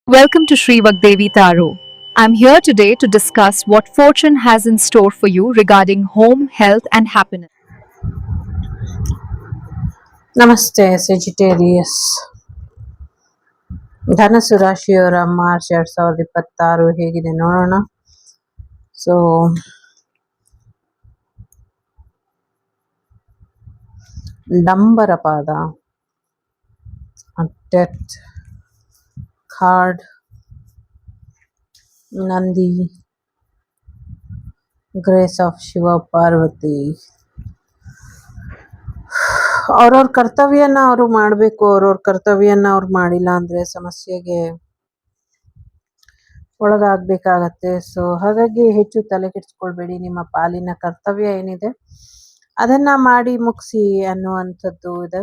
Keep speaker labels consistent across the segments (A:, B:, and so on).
A: Welcome to Sri Vagdevi Taro. I'm here today to discuss what fortune has in store for you regarding home, health, and happiness.
B: ನಮಸ್ತೆ ಸೆಜಿಟೇರಿಯಸ್. ಧನಸು ರಾಶಿಯವರ March 2026 ಹೇಗಿದೆ ನೋಡೋಣ. So ಡಂಬರ ಪಾದ, death card, Nandi, grace of Shiva Parvati. ಅವ್ರವ್ರ ಕರ್ತವ್ಯನ ಅವರು ಮಾಡಬೇಕು. ಅವ್ರವ್ರ ಕರ್ತವ್ಯನ ಅವ್ರು ಮಾಡಿಲ್ಲ ಅಂದ್ರೆ ಸಮಸ್ಯೆಗೆ ಒಳಗಾಗಬೇಕಾಗತ್ತೆ. ಸೊ ಹಾಗಾಗಿ ಹೆಚ್ಚು ತಲೆ ಕೆಡಿಸ್ಕೊಳ್ಬೇಡಿ. ನಿಮ್ಮ ಪಾಲಿನ ಕರ್ತವ್ಯ ಏನಿದೆ ಅದನ್ನ ಮಾಡಿ ಮುಗಿಸಿ ಅನ್ನುವಂಥದ್ದು ಇದೆ.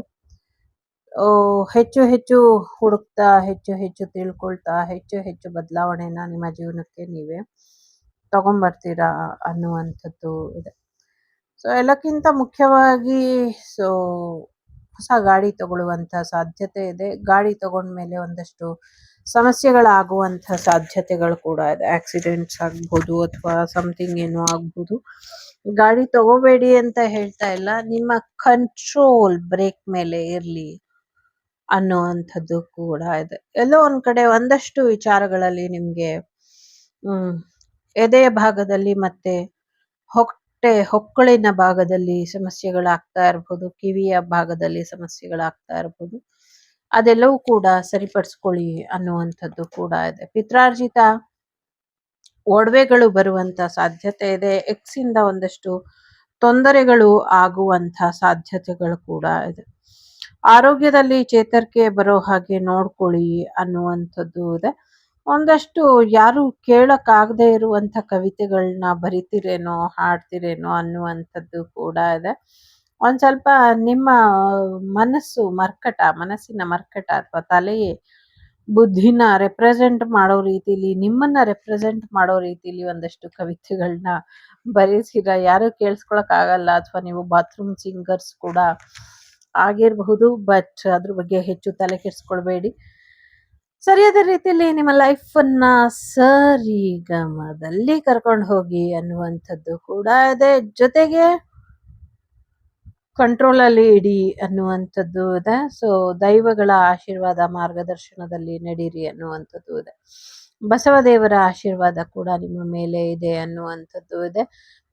B: ಹೆಚ್ಚು ಹೆಚ್ಚು ಹುಡುಕ್ತಾ, ಹೆಚ್ಚು ಹೆಚ್ಚು ತಿಳ್ಕೊಳ್ತಾ, ಹೆಚ್ಚು ಹೆಚ್ಚು ಬದಲಾವಣೆನ ನಿಮ್ಮ ಜೀವನಕ್ಕೆ ನೀವೇ ತಗೊಂಬರ್ತೀರಾ ಅನ್ನುವಂಥದ್ದು ಇದೆ. ಸೊ ಎಲ್ಲಕ್ಕಿಂತ ಮುಖ್ಯವಾಗಿ ಹೊಸ ಗಾಡಿ ತಗೊಳ್ಳುವಂಥ ಸಾಧ್ಯತೆ ಇದೆ. ಗಾಡಿ ತಗೊಂಡ್ಮೇಲೆ ಒಂದಷ್ಟು ಸಮಸ್ಯೆಗಳಾಗುವಂಥ ಸಾಧ್ಯತೆಗಳು ಕೂಡ ಇದೆ. ಆಕ್ಸಿಡೆಂಟ್ಸ್ ಆಗ್ಬೋದು ಅಥವಾ ಸಮಥಿಂಗ್ ಏನೋ ಆಗ್ಬೋದು. ಗಾಡಿ ತಗೋಬೇಡಿ ಅಂತ ಹೇಳ್ತಾ ಇಲ್ಲ, ನಿಮ್ಮ ಕಂಟ್ರೋಲ್ ಬ್ರೇಕ್ ಮೇಲೆ ಇರ್ಲಿ ಅನ್ನುವಂಥದ್ದು ಕೂಡ ಇದೆ. ಎಲ್ಲೋ ಒಂದ್ ಕಡೆ ಒಂದಷ್ಟು ವಿಚಾರಗಳಲ್ಲಿ ನಿಮ್ಗೆ ಎದೆಯ ಭಾಗದಲ್ಲಿ ಮತ್ತೆ ಹೊಕ್ಕಳಿನ ಭಾಗದಲ್ಲಿ ಸಮಸ್ಯೆಗಳಾಗ್ತಾ ಇರ್ಬೋದು, ಕಿವಿಯ ಭಾಗದಲ್ಲಿ ಸಮಸ್ಯೆಗಳಾಗ್ತಾ ಇರ್ಬೋದು. ಅದೆಲ್ಲವೂ ಕೂಡ ಸರಿಪಡಿಸ್ಕೊಳ್ಳಿ ಅನ್ನುವಂಥದ್ದು ಕೂಡ ಇದೆ. ಪಿತ್ರಾರ್ಜಿತ ಒಡವೆಗಳು ಬರುವಂತ ಸಾಧ್ಯತೆ ಇದೆ. ಎಕ್ಸ್ ಇಂದ ಒಂದಷ್ಟು ತೊಂದರೆಗಳು ಆಗುವಂತ ಸಾಧ್ಯತೆಗಳು ಕೂಡ ಇದೆ. ಆರೋಗ್ಯದಲ್ಲಿ ಚೇತರಿಕೆ ಬರೋ ಹಾಗೆ ನೋಡ್ಕೊಳ್ಳಿ ಅನ್ನುವಂಥದ್ದು ಇದೆ. ಒಂದಷ್ಟು ಯಾರು ಕೇಳಕ್ಕಾಗದೇ ಇರುವಂತ ಕವಿತೆಗಳನ್ನ ಬರಿತೀರೇನೋ, ಹಾಡ್ತಿರೇನೋ ಅನ್ನುವಂಥದ್ದು ಕೂಡ ಇದೆ. ಒಂದ್ ಸ್ವಲ್ಪ ನಿಮ್ಮ ಮನಸ್ಸಿನ ಮರ್ಕಟ ಅಥವಾ ತಲೆಯೇ ಬುದ್ಧಿನ ರೆಪ್ರೆಸೆಂಟ್ ಮಾಡೋ ರೀತಿಲಿ, ನಿಮ್ಮನ್ನ ರೆಪ್ರೆಸೆಂಟ್ ಮಾಡೋ ರೀತಿಲಿ ಒಂದಷ್ಟು ಕವಿತೆಗಳನ್ನ ಬರೀಸಿರ. ಯಾರು ಕೇಳಿಸ್ಕೊಳಕ್ ಆಗಲ್ಲ, ಅಥವಾ ನೀವು ಬಾತ್ರೂಮ್ ಸಿಂಗರ್ಸ್ ಕೂಡ ಆಗಿರಬಹುದು. ಬಟ್ ಅದ್ರ ಬಗ್ಗೆ ಹೆಚ್ಚು ತಲೆ ಕೆಡಿಸ್ಕೊಳ್ಬೇಡಿ. ಸರಿಯಾದ ರೀತಿಯಲ್ಲಿ ನಿಮ್ಮ ಲೈಫ್ ಅನ್ನ ಸರಿಗಮದಲ್ಲಿ ಕರ್ಕೊಂಡು ಹೋಗಿ ಅನ್ನುವಂಥದ್ದು ಕೂಡ ಇದೆ. ಜೊತೆಗೆ ಕಂಟ್ರೋಲ್ ಅಲ್ಲಿ ಇಡಿ ಅನ್ನುವಂಥದ್ದು ಇದೆ. ಸೊ ದೈವಗಳ ಆಶೀರ್ವಾದ ಮಾರ್ಗದರ್ಶನದಲ್ಲಿ ನಡೀರಿ ಅನ್ನುವಂಥದ್ದು ಇದೆ. ಬಸವದೇವರ ಆಶೀರ್ವಾದ ಕೂಡ ನಿಮ್ಮ ಮೇಲೆ ಇದೆ ಅನ್ನುವಂಥದ್ದು ಇದೆ.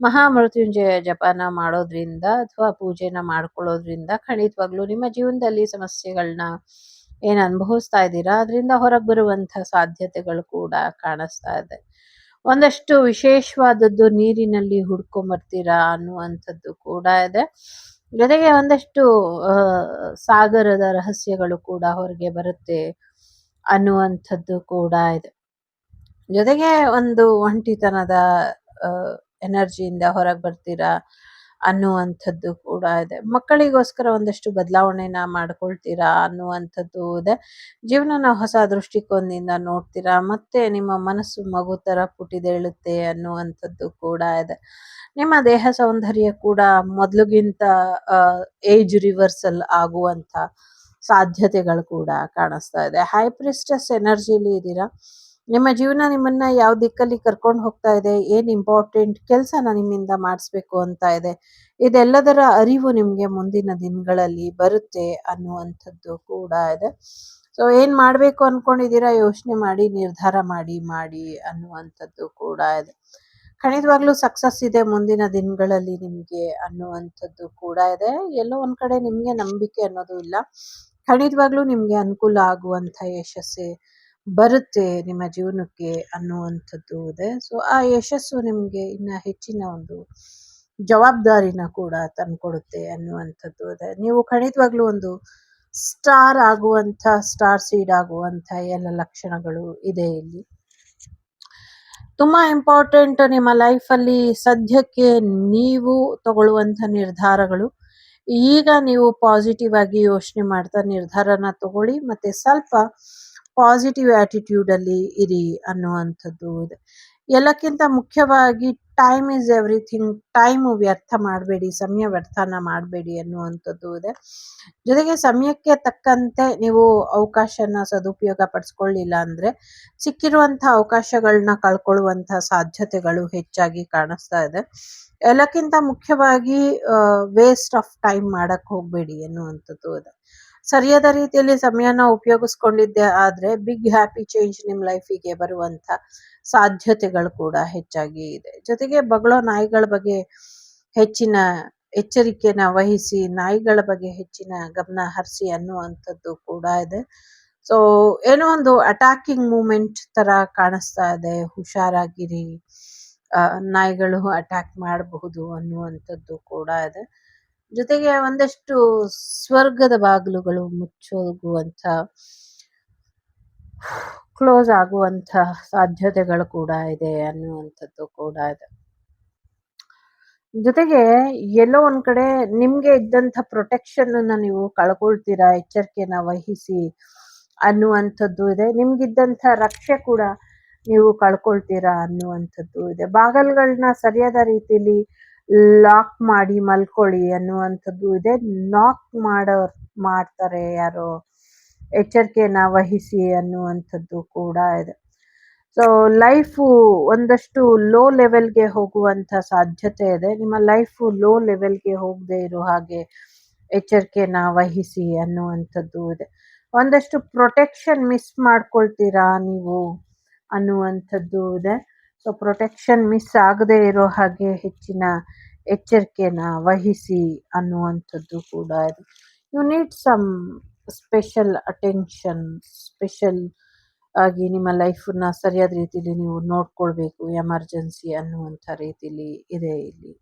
B: ಮಹಾಮೃತ್ಯುಂಜಯ ಜಪನ ಮಾಡೋದ್ರಿಂದ ಅಥವಾ ಪೂಜೆನ ಮಾಡ್ಕೊಳ್ಳೋದ್ರಿಂದ ಖಂಡಿತವಾಗ್ಲೂ ನಿಮ್ಮ ಜೀವನದಲ್ಲಿ ಸಮಸ್ಯೆಗಳನ್ನ ಏನ್ ಅನುಭವಿಸ್ತಾ ಇದ್ದೀರಾ ಅದರಿಂದ ಹೊರಗೆ ಬರುವಂತ ಸಾಧ್ಯತೆಗಳು ಕೂಡ ಕಾಣಿಸ್ತಾ ಇದೆ. ಒಂದಷ್ಟು ವಿಶೇಷವಾದದ್ದು ನೀರಿನಲ್ಲಿ ಹುಡ್ಕೊಂಬರ್ತೀರಾ ಅನ್ನುವಂಥದ್ದು ಕೂಡ ಇದೆ. ಜೊತೆಗೆ ಒಂದಷ್ಟು ಸಾಗರದ ರಹಸ್ಯಗಳು ಕೂಡ ಹೊರಗೆ ಬರುತ್ತೆ ಅನ್ನುವಂಥದ್ದು ಕೂಡ ಇದೆ. ಜೊತೆಗೆ ಒಂದು ಒಂಟಿತನದ ಎನರ್ಜಿಯಿಂದ ಹೊರಗೆ ಬರ್ತೀರಾ ಅನ್ನುವಂಥದ್ದು ಕೂಡ ಇದೆ. ಮಕ್ಕಳಿಗೋಸ್ಕರ ಒಂದಷ್ಟು ಬದಲಾವಣೆನ ಮಾಡ್ಕೊಳ್ತೀರಾ ಅನ್ನುವಂಥದ್ದು ಇದೆ. ಜೀವನನ ಹೊಸ ದೃಷ್ಟಿಕೋನದಿಂದ ನೋಡ್ತೀರಾ. ಮತ್ತೆ ನಿಮ್ಮ ಮನಸ್ಸು ಮಗು ತರ ಪುಟಿದೇಳುತ್ತೆ ಅನ್ನುವಂಥದ್ದು ಕೂಡ ಇದೆ. ನಿಮ್ಮ ದೇಹ ಸೌಂದರ್ಯ ಕೂಡ ಮೊದಲಿಗಿಂತ ಏಜ್ ರಿವರ್ಸಲ್ ಆಗುವಂತ ಸಾಧ್ಯತೆಗಳು ಕೂಡ ಕಾಣಿಸ್ತಾ ಇದೆ. ಹೈ ಪ್ರಿಸ್ಟಸ್ ಎನರ್ಜಿಲಿ ಇದ್ದೀರಾ. ನಿಮ್ಮ ಜೀವನ ನಿಮ್ಮನ್ನ ಯಾವ ದಿಕ್ಕಲ್ಲಿ ಕರ್ಕೊಂಡು ಹೋಗ್ತಾ ಇದೆ, ಏನ್ ಇಂಪಾರ್ಟೆಂಟ್ ಕೆಲ್ಸನ ನಿಮ್ಮಿಂದ ಮಾಡಿಸ್ಬೇಕು ಅಂತ ಇದೆ, ಇದೆಲ್ಲದರ ಅರಿವು ನಿಮ್ಗೆ ಮುಂದಿನ ದಿನಗಳಲ್ಲಿ ಬರುತ್ತೆ ಅನ್ನುವಂಥದ್ದು ಕೂಡ ಇದೆ. ಸೊ ಏನ್ ಮಾಡ್ಬೇಕು ಅನ್ಕೊಂಡಿದೀರಾ ಯೋಚನೆ ಮಾಡಿ, ನಿರ್ಧಾರ ಮಾಡಿ ಅನ್ನುವಂಥದ್ದು ಕೂಡ ಇದೆ. ಖಂಡಿತವಾಗ್ಲೂ ಸಕ್ಸಸ್ ಇದೆ ಮುಂದಿನ ದಿನಗಳಲ್ಲಿ ನಿಮ್ಗೆ ಅನ್ನುವಂಥದ್ದು ಕೂಡ ಇದೆ. ಎಲ್ಲೋ ಒಂದ್ ಕಡೆ ನಿಮ್ಗೆ ನಂಬಿಕೆ ಅನ್ನೋದು ಇಲ್ಲ. ಖಂಡಿತವಾಗ್ಲೂ ನಿಮ್ಗೆ ಅನುಕೂಲ ಆಗುವಂತ ಯಶಸ್ಸೇ ಬರುತ್ತೆ ನಿಮ್ಮ ಜೀವನಕ್ಕೆ ಅನ್ನುವಂಥದ್ದು ಇದೆ. ಸೊ ಆ ಯಶಸ್ಸು ನಿಮ್ಗೆ ಇನ್ನ ಹೆಚ್ಚಿನ ಒಂದು ಜವಾಬ್ದಾರಿನ ಕೂಡ ತಂದ್ಕೊಡುತ್ತೆ ಅನ್ನುವಂಥದ್ದು ಇದೆ. ನೀವು ಖಂಡಿತವಾಗ್ಲೂ ಒಂದು ಸ್ಟಾರ್ ಸೀಡ್ ಆಗುವಂತ ಎಲ್ಲ ಲಕ್ಷಣಗಳು ಇದೆ ಇಲ್ಲಿ. ತುಂಬಾ ಇಂಪಾರ್ಟೆಂಟ್ ನಿಮ್ಮ ಲೈಫ್ ಅಲ್ಲಿ ಸದ್ಯಕ್ಕೆ ನೀವು ತಗೊಳ್ಳುವಂತ ನಿರ್ಧಾರಗಳು. ಈಗ ನೀವು ಪಾಸಿಟಿವ್ ಆಗಿ ಯೋಚನೆ ಮಾಡ್ತಾ ನಿರ್ಧಾರನ ತಗೊಳ್ಳಿ, ಮತ್ತೆ ಸ್ವಲ್ಪ ಪಾಸಿಟಿವ್ ಆಟಿಟ್ಯೂಡ್ ಅಲ್ಲಿ ಇರಿ ಅನ್ನುವಂಥದ್ದು ಇದೆ. ಎಲ್ಲಕ್ಕಿಂತ ಮುಖ್ಯವಾಗಿ ಟೈಮ್ ಈಸ್ ಎವ್ರಿಥಿಂಗ್. ಟೈಮ್ ವ್ಯರ್ಥ ಮಾಡಬೇಡಿ, ಸಮಯ ವ್ಯರ್ಥನ ಮಾಡಬೇಡಿ ಅನ್ನುವಂಥದ್ದು ಇದೆ. ಜೊತೆಗೆ ಸಮಯಕ್ಕೆ ತಕ್ಕಂತೆ ನೀವು ಅವಕಾಶನ ಸದುಪಯೋಗ ಪಡಿಸ್ಕೊಳ್ಳಿಲ್ಲ ಅಂದ್ರೆ ಸಿಕ್ಕಿರುವಂತಹ ಅವಕಾಶಗಳನ್ನ ಕಳ್ಕೊಳ್ಳುವಂತಹ ಸಾಧ್ಯತೆಗಳು ಹೆಚ್ಚಾಗಿ ಕಾಣಿಸ್ತಾ ಇದೆ. ಎಲ್ಲಕ್ಕಿಂತ ಮುಖ್ಯವಾಗಿ ವೇಸ್ಟ್ ಆಫ್ ಟೈಮ್ ಮಾಡಕ್ ಹೋಗ್ಬೇಡಿ ಅನ್ನುವಂಥದ್ದು ಇದೆ. ಸರಿಯಾದ ರೀತಿಯಲ್ಲಿ ಸಮಯನ ಉಪಯೋಗಿಸ್ಕೊಂಡಿದ್ದೆ ಆದ್ರೆ ಬಿಗ್ ಹ್ಯಾಪಿ ಚೇಂಜ್ ನಿಮ್ ಲೈಫಿಗೆ ಬರುವಂತ ಸಾಧ್ಯತೆಗಳು ಕೂಡ ಹೆಚ್ಚಾಗಿ ಇದೆ. ಜೊತೆಗೆ ಬಗಳೋ ನಾಯಿಗಳ ಬಗ್ಗೆ ಹೆಚ್ಚಿನ ಎಚ್ಚರಿಕೆನ ವಹಿಸಿ, ನಾಯಿಗಳ ಬಗ್ಗೆ ಹೆಚ್ಚಿನ ಗಮನ ಹರಿಸಿ ಅನ್ನುವಂಥದ್ದು ಕೂಡ ಇದೆ. ಸೊ ಏನೋ ಒಂದು ಅಟ್ಯಾಕಿಂಗ್ ಮೂಮೆಂಟ್ ತರ ಕಾಣಿಸ್ತಾ ಇದೆ, ಹುಷಾರಾಗಿರಿ, ನಾಯಿಗಳು ಅಟ್ಯಾಕ್ ಮಾಡಬಹುದು ಅನ್ನುವಂಥದ್ದು ಕೂಡ ಇದೆ. ಜೊತೆಗೆ ಒಂದಷ್ಟು ಸ್ವರ್ಗದ ಬಾಗಿಲುಗಳು ಮುಚ್ಚೋಗುವಂತ, ಕ್ಲೋಸ್ ಆಗುವಂತ ಸಾಧ್ಯತೆಗಳು ಕೂಡ ಇದೆ ಅನ್ನುವಂಥದ್ದು ಕೂಡ ಇದೆ. ಜೊತೆಗೆ ಎಲ್ಲೋ ಒಂದ್ ಕಡೆ ನಿಮ್ಗೆ ಇದ್ದಂಥ ಪ್ರೊಟೆಕ್ಷನ್ ಅನ್ನ ನೀವು ಕಳ್ಕೊಳ್ತೀರಾ, ಎಚ್ಚರಿಕೆನ ವಹಿಸಿ ಅನ್ನುವಂಥದ್ದು ಇದೆ. ನಿಮ್ಗಿದ್ದಂಥ ರಕ್ಷೆ ಕೂಡ ನೀವು ಕಳ್ಕೊಳ್ತೀರಾ ಅನ್ನುವಂಥದ್ದು ಇದೆ. ಬಾಗಲ್ಗಳನ್ನ ಸರಿಯಾದ ರೀತಿಯಲ್ಲಿ ಲಾಕ್ ಮಾಡಿ ಮಲ್ಕೊಳ್ಳಿ ಅನ್ನುವಂಥದ್ದು ಇದೆ. ನಾಕ್ ಮಾಡ್ತಾರೆ ಯಾರೋ, ಎಚ್ಚರಿಕೆನ ವಹಿಸಿ ಅನ್ನುವಂಥದ್ದು ಕೂಡ ಇದೆ. ಸೊ ಲೈಫು ಒಂದಷ್ಟು ಲೋ ಲೆವೆಲ್ಗೆ ಹೋಗುವಂತ ಸಾಧ್ಯತೆ ಇದೆ. ನಿಮ್ಮ ಲೈಫು ಲೋ ಲೆವೆಲ್ಗೆ ಹೋಗದೆ ಇರೋ ಹಾಗೆ ಎಚ್ಚರಿಕೆನ ವಹಿಸಿ ಅನ್ನುವಂಥದ್ದು ಇದೆ. ಒಂದಷ್ಟು ಪ್ರೊಟೆಕ್ಷನ್ ಮಿಸ್ ಮಾಡ್ಕೊಳ್ತೀರಾ ನೀವು ಅನ್ನುವಂಥದ್ದು ಇದೆ. ಸೊ ಪ್ರೊಟೆಕ್ಷನ್ ಮಿಸ್ ಆಗದೆ ಇರೋ ಹಾಗೆ ಹೆಚ್ಚಿನ ಎಚ್ಚರಿಕೆನ ವಹಿಸಿ ಅನ್ನುವಂಥದ್ದು ಕೂಡ ಇದೆ. You need some special attention, special ಆಗಿ ನಿಮ್ಮ ಲೈಫನ್ನ ಸರಿಯಾದ ರೀತಿಯಲ್ಲಿ ನೀವು ನೋಡ್ಕೊಳ್ಬೇಕು, ಎಮರ್ಜೆನ್ಸಿ ಅನ್ನುವಂಥ ರೀತಿಲಿ ಇದೆ ಇಲ್ಲಿ.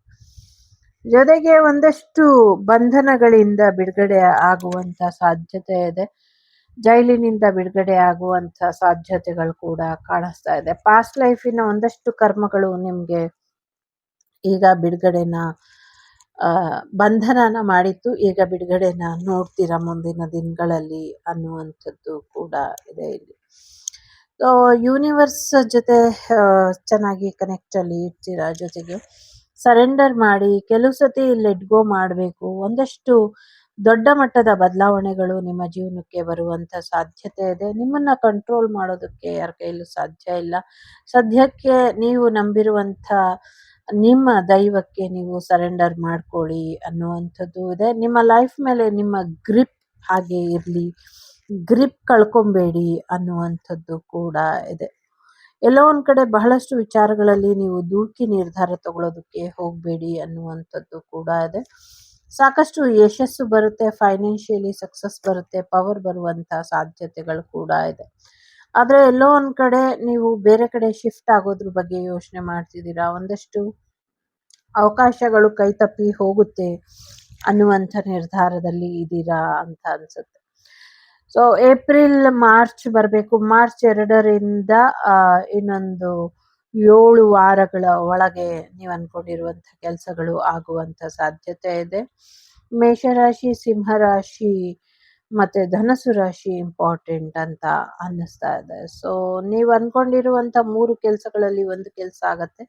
B: ಜೊತೆಗೆ ಒಂದಷ್ಟು ಬಂಧನಗಳಿಂದ ಬಿಡುಗಡೆ ಆಗುವಂತ ಸಾಧ್ಯತೆ ಇದೆ. ಜೈಲಿನಿಂದ ಬಿಡುಗಡೆ ಆಗುವಂತ ಸಾಧ್ಯತೆಗಳು ಕೂಡ ಕಾಣಿಸ್ತಾ ಇದೆ. ಪಾಸ್ಟ್ ಲೈಫಿನ ಒಂದಷ್ಟು ಕರ್ಮಗಳು ನಿಮ್ಗೆ ಈಗ ಬಿಡುಗಡೆನ ಬಂಧನನ ಮಾಡಿತ್ತು, ಈಗ ಬಿಡುಗಡೆನ ನೋಡ್ತೀರಾ ಮುಂದಿನ ದಿನಗಳಲ್ಲಿ ಅನ್ನುವಂಥದ್ದು ಕೂಡ ಇದೆ ಇಲ್ಲಿ. ಸೊ ಯೂನಿವರ್ಸ್ ಜೊತೆ ಚೆನ್ನಾಗಿ ಕನೆಕ್ಟ್ ಅಲ್ಲಿ ಇರ್ತೀರಾ. ಜೊತೆಗೆ ಸರೆಂಡರ್ ಮಾಡಿ, ಕೆಲವು ಸತಿ ಲೆಟ್ ಗೋ ಮಾಡಬೇಕು. ಒಂದಷ್ಟು ದೊಡ್ಡ ಮಟ್ಟದ ಬದಲಾವಣೆಗಳು ನಿಮ್ಮ ಜೀವನಕ್ಕೆ ಬರುವಂತ ಸಾಧ್ಯತೆ ಇದೆ. ನಿಮ್ಮನ್ನ ಕಂಟ್ರೋಲ್ ಮಾಡೋದಕ್ಕೆ ಯಾರ ಕೈಲೂ ಸಾಧ್ಯ ಇಲ್ಲ. ಸದ್ಯಕ್ಕೆ ನೀವು ನಂಬಿರುವಂತ ನಿಮ್ಮ ದೈವಕ್ಕೆ ನೀವು ಸರೆಂಡರ್ ಮಾಡ್ಕೊಳ್ಳಿ ಅನ್ನುವಂಥದ್ದು ಇದೆ. ನಿಮ್ಮ ಲೈಫ್ ಮೇಲೆ ನಿಮ್ಮ ಗ್ರಿಪ್ ಹಾಗೆ ಇರಲಿ, ಗ್ರಿಪ್ ಕಳ್ಕೊಂಬೇಡಿ ಅನ್ನುವಂಥದ್ದು ಕೂಡ ಇದೆ. ಎಲ್ಲೋ ಒಂದ್ ಕಡೆ ಬಹಳಷ್ಟು ವಿಚಾರಗಳಲ್ಲಿ ನೀವು ದೂಕಿ ನಿರ್ಧಾರ ತಗೊಳ್ಳೋದಕ್ಕೆ ಹೋಗಬೇಡಿ ಅನ್ನುವಂಥದ್ದು ಕೂಡ ಇದೆ. ಸಾಕಷ್ಟು ಯಶಸ್ಸು ಬರುತ್ತೆ, ಫೈನಾನ್ಷಿಯಲಿ ಸಕ್ಸಸ್ ಬರುತ್ತೆ, ಪವರ್ ಬರುವಂತ ಸಾಧ್ಯತೆಗಳು ಕೂಡ ಇದೆ. ಆದ್ರೆ ಎಲ್ಲೋ ಒಂದ್ ಕಡೆ ನೀವು ಬೇರೆ ಕಡೆ ಶಿಫ್ಟ್ ಆಗೋದ್ರ ಬಗ್ಗೆ ಯೋಚನೆ ಮಾಡ್ತಿದ್ದೀರಾ. ಒಂದಷ್ಟು ಅವಕಾಶಗಳು ಕೈ ತಪ್ಪಿ ಹೋಗುತ್ತೆ ಅನ್ನುವಂಥ ನಿರ್ಧಾರದಲ್ಲಿ ಇದ್ದೀರಾ ಅಂತ ಅನ್ಸುತ್ತೆ. ಸೊ ಏಪ್ರಿಲ್ ಮಾರ್ಚ್ ಬರಬೇಕು. ಮಾರ್ಚ್ 2ರಿಂದ ಇನ್ನೊಂದು 7 ವಾರಗಳ ಒಳಗೆ ನೀವು ಅನ್ಕೊಂಡಿರುವಂತ ಕೆಲಸಗಳು ಆಗುವಂತ ಸಾಧ್ಯತೆ ಇದೆ. ಮೇಷರಾಶಿ, ಸಿಂಹರಾಶಿ ಮತ್ತೆ ಧನಸು ರಾಶಿ ಇಂಪಾರ್ಟೆಂಟ್ ಅಂತ ಅನ್ನಿಸ್ತಾ ಇದೆ. ಸೊ ನೀವು ಅನ್ಕೊಂಡಿರುವಂತ 3 ಕೆಲಸಗಳಲ್ಲಿ 1 ಕೆಲಸ ಆಗತ್ತೆ,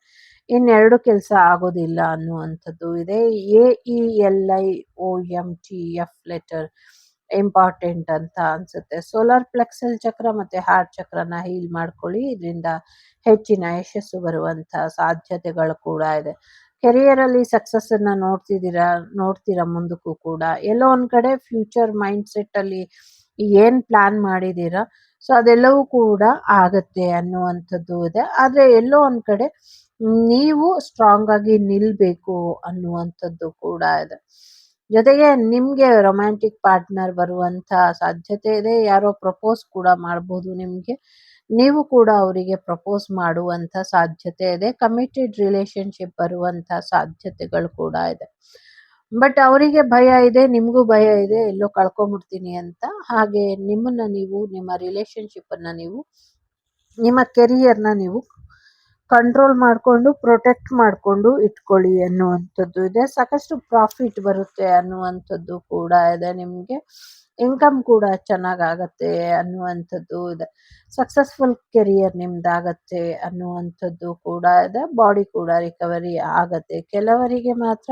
B: ಇನ್ನೆರಡು ಕೆಲಸ ಆಗೋದಿಲ್ಲ ಅನ್ನುವಂಥದ್ದು ಇದೆ. AELIOMTF ಲೆಟರ್ ಇಂಪಾರ್ಟೆಂಟ್ ಅಂತ ಅನ್ಸುತ್ತೆ. ಸೋಲಾರ್ ಪ್ಲೆಕ್ಸಲ್ ಚಕ್ರ ಮತ್ತೆ ಹಾರ್ಟ್ ಚಕ್ರನ ಹೀಲ್ ಮಾಡ್ಕೊಳ್ಳಿ, ಇದರಿಂದ ಹೆಚ್ಚಿನ ಯಶಸ್ಸು ಬರುವಂತ ಸಾಧ್ಯತೆಗಳು ಕೂಡ ಇದೆ. ಕೆರಿಯರ್ ಅಲ್ಲಿ ಸಕ್ಸಸ್ ಅನ್ನ ನೋಡ್ತೀರಾ ಮುಂದಕ್ಕೂ ಕೂಡ. ಎಲ್ಲೋ ಒಂದ್ ಕಡೆ ಫ್ಯೂಚರ್ ಮೈಂಡ್ ಸೆಟ್ ಅಲ್ಲಿ ಏನ್ ಪ್ಲಾನ್ ಮಾಡಿದೀರಾ, ಸೊ ಅದೆಲ್ಲವೂ ಕೂಡ ಆಗತ್ತೆ ಅನ್ನುವಂಥದ್ದು ಇದೆ. ಆದ್ರೆ ಎಲ್ಲೋ ಒಂದ್ ಕಡೆ ನೀವು ಸ್ಟ್ರಾಂಗ್ ಆಗಿ ನಿಲ್ಬೇಕು ಅನ್ನುವಂಥದ್ದು ಕೂಡ ಇದೆ. ಜೊತೆಗೆ ನಿಮ್ಗೆ ರೊಮ್ಯಾಂಟಿಕ್ ಪಾರ್ಟ್ನರ್ ಬರುವಂತ ಸಾಧ್ಯತೆ ಇದೆ. ಯಾರೋ ಪ್ರಪೋಸ್ ಕೂಡ ಮಾಡಬಹುದು ನಿಮ್ಗೆ, ನೀವು ಕೂಡ ಅವರಿಗೆ ಪ್ರಪೋಸ್ ಮಾಡುವಂತ ಸಾಧ್ಯತೆ ಇದೆ. ಕಮಿಟೆಡ್ ರಿಲೇಶನ್ಶಿಪ್ ಬರುವಂತ ಸಾಧ್ಯತೆಗಳು ಕೂಡ ಇದೆ. ಬಟ್ ಅವರಿಗೆ ಭಯ ಇದೆ, ನಿಮ್ಗೂ ಭಯ ಇದೆ, ಎಲ್ಲೋ ಕಳ್ಕೊಂಡ್ಬಿಡ್ತೀನಿ ಅಂತ. ಹಾಗೆ ನಿಮ್ಮನ್ನ ನೀವು, ನಿಮ್ಮ ರಿಲೇಶನ್ಶಿಪ್ ಅನ್ನ ನೀವು, ನಿಮ್ಮ ಕೆರಿಯರ್ನ ನೀವು ಕಂಟ್ರೋಲ್ ಮಾಡಿಕೊಂಡು ಪ್ರೊಟೆಕ್ಟ್ ಮಾಡಿಕೊಂಡು ಇಟ್ಕೊಳ್ಳಿ ಅನ್ನುವಂಥದ್ದು ಇದೆ. ಸಾಕಷ್ಟು ಪ್ರಾಫಿಟ್ ಬರುತ್ತೆ ಅನ್ನುವಂಥದ್ದು ಕೂಡ ಇದೆ ನಿಮಗೆ. ಇನ್ಕಮ್ ಕೂಡ ಚೆನ್ನಾಗಾಗತ್ತೆ ಅನ್ನುವಂಥದ್ದು ಇದೆ. ಸಕ್ಸಸ್‌ಫುಲ್ ಕೆರಿಯರ್ ನಿಮ್ದಾಗತ್ತೆ ಅನ್ನುವಂಥದ್ದು ಕೂಡ ಇದೆ. ಬಾಡಿ ಕೂಡ ರಿಕವರಿ ಆಗತ್ತೆ. ಕೆಲವರಿಗೆ ಮಾತ್ರ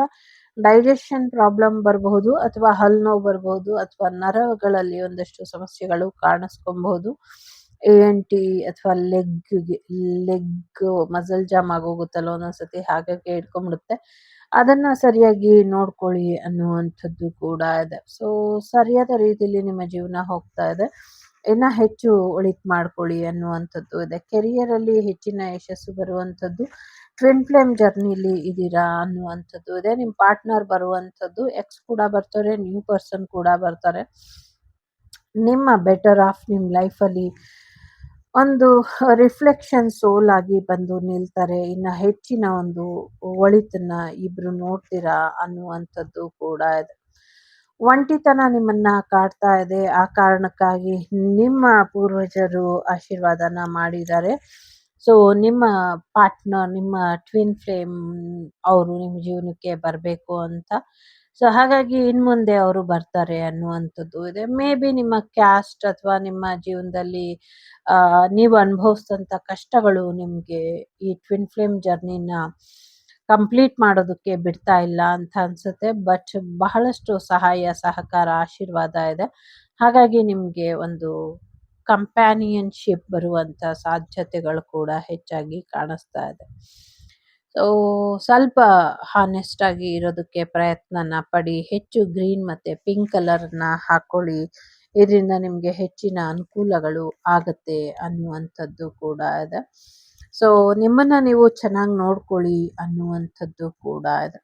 B: ಡೈಜೆಷನ್ ಪ್ರಾಬ್ಲಮ್ ಬರಬಹುದು ಅಥವಾ ಹಲ್ಲು ನೋವು ಬರಬಹುದು ಅಥವಾ ನರಗಳಲ್ಲಿ ಒಂದಷ್ಟು ಸಮಸ್ಯೆಗಳು ಕಾಣಿಸ್ಕೊಬಹುದು. ಎ.ಎನ್.ಟಿ ಅಥವಾ ಲೆಗ್ ಮಸಲ್ ಜಾಮ್ ಆಗೋಗುತ್ತಲ್ಲ ಒಂದೊಂದ್ಸತಿ, ಹಾಗಾಗಿ ಹಿಡ್ಕೊಂಡ್ಬಿಡುತ್ತೆ. ಅದನ್ನ ಸರಿಯಾಗಿ ನೋಡ್ಕೊಳ್ಳಿ ಅನ್ನುವಂಥದ್ದು ಕೂಡ ಇದೆ. ಸೊ ಸರಿಯಾದ ರೀತಿಯಲ್ಲಿ ನಿಮ್ಮ ಜೀವನ ಹೋಗ್ತಾ ಇದೆ. ಇನ್ನ ಹೆಚ್ಚು ಒಳಿತು ಮಾಡ್ಕೊಳ್ಳಿ ಅನ್ನುವಂಥದ್ದು ಇದೆ. ಕೆರಿಯರ್ ಅಲ್ಲಿ ಹೆಚ್ಚಿನ ಯಶಸ್ಸು ಬರುವಂಥದ್ದು, ಟ್ವಿನ್ ಫ್ಲೇಮ್ ಜರ್ನಿಲಿ ಇದ್ದೀರಾ ಅನ್ನುವಂಥದ್ದು ಇದೆ. ನಿಮ್ಮ ಪಾರ್ಟ್ನರ್ ಬರುವಂಥದ್ದು, ಎಕ್ಸ್ ಕೂಡ ಬರ್ತಾರೆ, ನ್ಯೂ ಪರ್ಸನ್ ಕೂಡ ಬರ್ತಾರೆ. ನಿಮ್ಮ ಬೆಟರ್ ಆಫ್ ನಿಮ್ಮ ಲೈಫಲ್ಲಿ ಒಂದು ರಿಫ್ಲೆಕ್ಷನ್ ಸೋಲ್ ಆಗಿ ಬಂದು ನಿಲ್ತಾರೆ. ಇನ್ನ ಹೆಚ್ಚಿನ ಒಂದು ಒಳಿತನ್ನ ಇಬ್ರು ನೋಡ್ತೀರಾ ಅನ್ನುವಂಥದ್ದು ಕೂಡ ಇದೆ. ಒಂಟಿತನ ನಿಮ್ಮನ್ನ ಕಾಡ್ತಾ ಇದೆ. ಆ ಕಾರಣಕ್ಕಾಗಿ ನಿಮ್ಮ ಪೂರ್ವಜರು ಆಶೀರ್ವಾದನ ಮಾಡಿದ್ದಾರೆ. ಸೊ ನಿಮ್ಮ ಪಾರ್ಟ್ನರ್, ನಿಮ್ಮ ಟ್ವಿನ್ ಫ್ಲೇಮ್ ಅವರು ನಿಮ್ಮ ಜೀವನಕ್ಕೆ ಬರಬೇಕು ಅಂತ. ಸೊ ಹಾಗಾಗಿ ಇನ್ಮುಂದೆ ಅವರು ಬರ್ತಾರೆ ಅನ್ನುವಂಥದ್ದು ಇದೆ. ಮೇ ಬಿ ನಿಮ್ಮ ಕ್ಯಾಸ್ಟ್ ಅಥವಾ ನಿಮ್ಮ ಜೀವನದಲ್ಲಿ ನೀವು ಅನುಭವಿಸಿದಂಥ ಕಷ್ಟಗಳು ನಿಮಗೆ ಈ ಟ್ವಿನ್ ಫ್ಲೇಮ್ ಜರ್ನಿನ ಕಂಪ್ಲೀಟ್ ಮಾಡೋದಕ್ಕೆ ಬಿಡ್ತಾ ಇಲ್ಲ ಅಂತ ಅನ್ಸುತ್ತೆ. ಬಟ್ ಬಹಳಷ್ಟು ಸಹಾಯ, ಸಹಕಾರ, ಆಶೀರ್ವಾದ ಇದೆ. ಹಾಗಾಗಿ ನಿಮಗೆ ಒಂದು ಕಂಪ್ಯಾನಿಯನ್‌ಶಿಪ್ ಬರುವಂಥ ಸಾಧ್ಯತೆಗಳು ಕೂಡ ಹೆಚ್ಚಾಗಿ ಕಾಣಿಸ್ತಾ ಇದೆ. ಸೊ ಸ್ವಲ್ಪ ಹಾನೆಸ್ಟ್ ಆಗಿ ಇರೋದಕ್ಕೆ ಪ್ರಯತ್ನನ ಪಡಿ. ಹೆಚ್ಚು ಗ್ರೀನ್ ಮತ್ತೆ ಪಿಂಕ್ ಕಲರ್‌ನ ಹಾಕೊಳ್ಳಿ. ಇದರಿಂದ ನಿಮಗೆ ಹೆಚ್ಚಿನ ಅನುಕೂಲಗಳು ಆಗತ್ತೆ ಅನ್ನುವಂಥದ್ದು ಕೂಡ ಇದೆ. ಸೊ ನಿಮ್ಮನ್ನ ನೀವು ಚೆನ್ನಾಗಿ ನೋಡ್ಕೊಳ್ಳಿ ಅನ್ನುವಂಥದ್ದು ಕೂಡ ಇದೆ.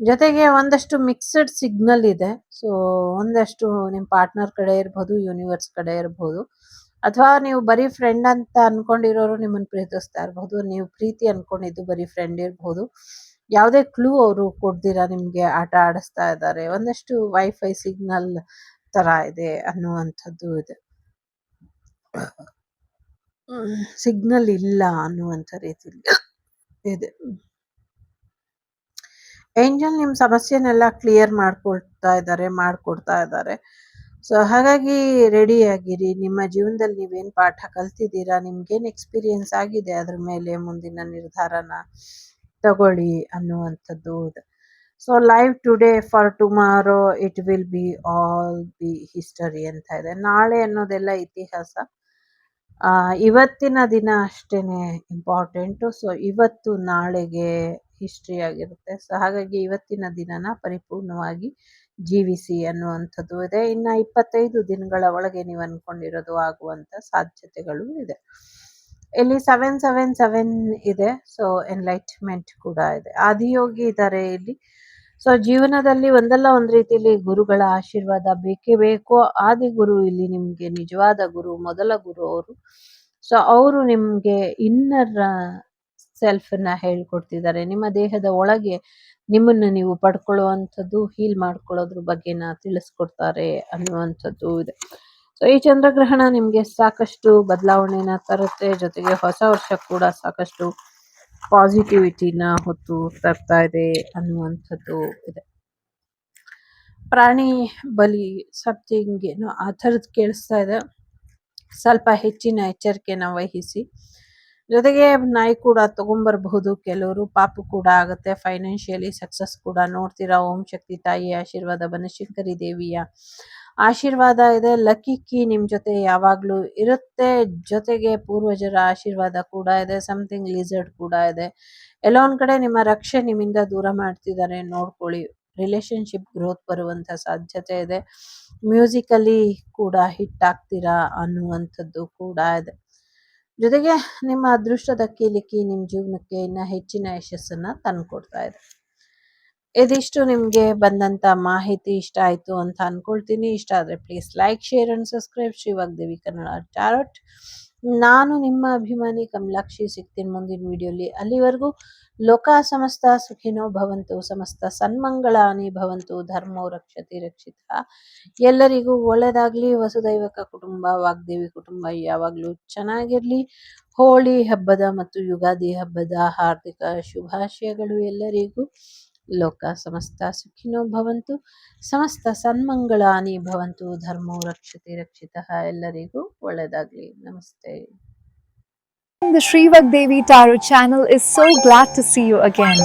B: ಜೊತೆಗೆ ಒಂದಷ್ಟು ಮಿಕ್ಸ್ಡ್ ಸಿಗ್ನಲ್ ಇದೆ. ಸೊ ಒಂದಷ್ಟು ನಿಮ್ಮ ಪಾರ್ಟ್ನರ್ ಕಡೆ ಇರ್ಬೋದು, ಯೂನಿವರ್ಸ್ ಕಡೆ ಇರ್ಬೋದು, ಅಥವಾ ನೀವು ಬರೀ ಫ್ರೆಂಡ್ ಅಂತ ಅನ್ಕೊಂಡಿರೋರು ನಿಮ್ಮನ್ನು ಪ್ರೀತಿಸ್ತಾ ಇರ್ಬೋದು. ನೀವು ಪ್ರೀತಿ ಅನ್ಕೊಂಡಿದ್ದು ಬರೀ ಫ್ರೆಂಡ್ ಇರ್ಬೋದು. ಯಾವುದೇ ಕ್ಲೂ ಅವರು ಕೊಡ್ದಿರಾ ನಿಮಗೆ ಆಟ ಆಡಿಸ್ತಾ ಇದ್ದಾರೆ. ಒಂದಷ್ಟು ವೈಫೈ ಸಿಗ್ನಲ್ ತರ ಇದೆ ಅನ್ನುವಂಥದ್ದು ಇದೆ. ಸಿಗ್ನಲ್ ಇಲ್ಲ ಅನ್ನುವಂಥ ರೀತಿಯಲ್ಲಿ ಇದೆ. ಏಂಜಲ್ ನಿಮ್ಮ ಸಮಸ್ಯೆನೆಲ್ಲ ಕ್ಲಿಯರ್ ಮಾಡ್ಕೊಡ್ತಾ ಇದ್ದಾರೆ. ಸೊ ಹಾಗಾಗಿ ರೆಡಿ ಆಗಿರಿ. ನಿಮ್ಮ ಜೀವನದಲ್ಲಿ ನೀವೇನು ಪಾಠ ಕಲ್ತಿದ್ದೀರಾ, ನಿಮ್ಗೇನು ಎಕ್ಸ್ಪೀರಿಯನ್ಸ್ ಆಗಿದೆ, ಅದ್ರ ಮೇಲೆ ಮುಂದಿನ ನಿರ್ಧಾರನ ತಗೊಳ್ಳಿ ಅನ್ನುವಂಥದ್ದು ಇದೆ. So live today for tomorrow it will be all B history ಅಂತ ಇದೆ. ನಾಳೆ ಅನ್ನೋದೆಲ್ಲ ಇತಿಹಾಸ. ಇವತ್ತಿನ ದಿನ ಅಷ್ಟೇನೆ ಇಂಪಾರ್ಟೆಂಟು. ಸೊ ಇವತ್ತು ನಾಳೆಗೆ ಹಿಸ್ಟ್ರಿ ಆಗಿರುತ್ತೆ. ಸೊ ಹಾಗಾಗಿ ಇವತ್ತಿನ ದಿನನ ಪರಿಪೂರ್ಣವಾಗಿ ಜೀವಿಸಿ ಅನ್ನುವಂಥದ್ದು ಇದೆ. ಇನ್ನ 25 ದಿನಗಳ ಒಳಗೆ ನೀವು ಅನ್ಕೊಂಡಿರೋದು ಆಗುವಂತ ಸಾಧ್ಯತೆಗಳು ಇದೆ. ಇಲ್ಲಿ 777 ಇದೆ. ಸೊ ಎನ್ಲೈಟ್ಮೆಂಟ್ ಕೂಡ ಇದೆ. ಆದಿಯೋಗಿ ಇದ್ದಾರೆ ಇಲ್ಲಿ. ಸೊ ಜೀವನದಲ್ಲಿ ಒಂದಲ್ಲ ಒಂದ್ ರೀತಿಯಲ್ಲಿ ಗುರುಗಳ ಆಶೀರ್ವಾದ ಬೇಕೇ ಬೇಕು. ಆದಿ ಗುರು ಇಲ್ಲಿ ನಿಮ್ಗೆ ನಿಜವಾದ ಗುರು, ಮೊದಲ ಗುರು ಅವರು. ಸೊ ಅವರು ನಿಮ್ಗೆ ಇನ್ನರ್ ಸೆಲ್ಫ್ ನ ಹೇಳ್ಕೊಡ್ತಿದ್ದಾರೆ. ನಿಮ್ಮ ದೇಹದ ಒಳಗೆ ನಿಮ್ಮನ್ನು ನೀವು ಪಡ್ಕೊಳ್ಳುವಂಥದ್ದು, ಹೀಲ್ ಮಾಡ್ಕೊಳ್ಳೋದ್ರ ಬಗ್ಗೆನ ತಿಳಿಸ್ಕೊಡ್ತಾರೆ ಅನ್ನುವಂಥದ್ದು ಇದೆ. ಸೊ ಈ ಚಂದ್ರಗ್ರಹಣ ನಿಮ್ಗೆ ಸಾಕಷ್ಟು ಬದಲಾವಣೆನ ತರುತ್ತೆ. ಜೊತೆಗೆ ಹೊಸ ವರ್ಷ ಕೂಡ ಸಾಕಷ್ಟು ಪಾಸಿಟಿವಿಟಿನ ಹೊತ್ತು ತರ್ತಾ ಇದೆ ಅನ್ನುವಂಥದ್ದು ಇದೆ. ಪ್ರಾಣಿ ಬಲಿ ಸಮಥಿಂಗ್ ಏನೋ ಆ ಥರದ್ದು ಕೇಳಿಸ್ತಾ ಇದೆ. ಸ್ವಲ್ಪ ಹೆಚ್ಚಿನ ಎಚ್ಚರಿಕೆನ ವಹಿಸಿ. ಜೊತೆಗೆ ನಾಯಿ ಕೂಡ ತಗೊಂಬರ್ಬಹುದು. ಕೆಲವರು ಪಾಪು ಕೂಡ ಆಗುತ್ತೆ. ಫೈನಾನ್ಷಿಯಲಿ ಸಕ್ಸಸ್ ಕೂಡ ನೋಡ್ತೀರಾ. ಓಂ ಶಕ್ತಿ ತಾಯಿಯ ಆಶೀರ್ವಾದ, ಬನಶಂಕರಿ ದೇವಿಯ ಆಶೀರ್ವಾದ ಇದೆ. ಲಕ್ಕಿ ಕೀ ನಿಮ್ ಜೊತೆ ಯಾವಾಗ್ಲೂ ಇರುತ್ತೆ. ಜೊತೆಗೆ ಪೂರ್ವಜರ ಆಶೀರ್ವಾದ ಕೂಡ ಇದೆ. ಸಮಥಿಂಗ್ ಲಿಸರ್ಡ್ ಕೂಡ ಇದೆ. ಎಲ್ಲೋ ಒಂದ್ ಕಡೆ ನಿಮ್ಮ ರಕ್ಷೆ ನಿಮ್ಮಿಂದ ದೂರ ಮಾಡ್ತಿದ್ದಾರೆ, ನೋಡ್ಕೊಳ್ಳಿ. ರಿಲೇಶನ್ಶಿಪ್ ಗ್ರೋತ್ ಬರುವಂತ ಸಾಧ್ಯತೆ ಇದೆ. ಮ್ಯೂಸಿಕಲಿ ಕೂಡ ಹಿಟ್ ಆಗ್ತೀರಾ ಅನ್ನುವಂಥದ್ದು ಕೂಡ ಇದೆ. ಜೊತೆಗೆ ನಿಮ್ಮ ಅದೃಷ್ಟದ ಕೀಲಿಕಿ ನಿಮ್ಮ ಜೀವನಕ್ಕೆ ಇನ್ನ ಹೆಚ್ಚಿನ ಯಶಸ್ಸನ್ನ ತಂದ್ಕೊಡ್ತಾ ಇದೆ. ಇದಿಷ್ಟು ನಿಮ್ಗೆ ಬಂದಂತ ಮಾಹಿತಿ ಇಷ್ಟ ಆಯ್ತು ಅಂತ ಅನ್ಕೊಳ್ತೀನಿ. ಇಷ್ಟ ಆದ್ರೆ please like, share and subscribe Shri Vagdevi Kannada tarot. ನಾನು ನಿಮ್ಮ ಅಭಿಮಾನಿ ಕಮಲಾಕ್ಷಿ. ಸಿಗ್ತೀನಿ ಮುಂದಿನ ವಿಡಿಯೋಲಿ. ಅಲ್ಲಿವರೆಗೂ ಲೋಕ ಸಮಸ್ತ ಸುಖಿನೋ ಭವಂತು, ಸಮಸ್ತ ಸನ್ಮಂಗಳಾನಿ ಭವಂತು, ಧರ್ಮೋ ರಕ್ಷತಿ ರಕ್ಷಿತ. ಎಲ್ಲರಿಗೂ ಒಳ್ಳೆದಾಗ್ಲಿ. ವಸುದೈವಕ ಕುಟುಂಬ, ವಾಗ್ದೇವಿ ಕುಟುಂಬ ಯಾವಾಗ್ಲೂ ಚೆನ್ನಾಗಿರ್ಲಿ. ಹೋಳಿ ಹಬ್ಬದ ಮತ್ತು ಯುಗಾದಿ ಹಬ್ಬದ ಹಾರ್ದಿಕ ಶುಭಾಶಯಗಳು ಎಲ್ಲರಿಗೂ. ಲೋಕ ಸಮಸ್ತ ಸುಖಿನೋ ಭವಂತು, ಸಮಸ್ತ ಸನ್ಮಂಗಳಾನಿ ಭವಂತು, ಧರ್ಮೋ ರಕ್ಷತೆ ರಕ್ಷಿತಃ. ಎಲ್ಲರಿಗೂ ಒಳ್ಳೆಯದಾಗಲಿ. ನಮಸ್ತೆ.
A: The Shrivak Devi Tarot channel is so glad to see you again.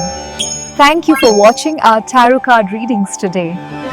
A: Thank you for watching our tarot card readings today.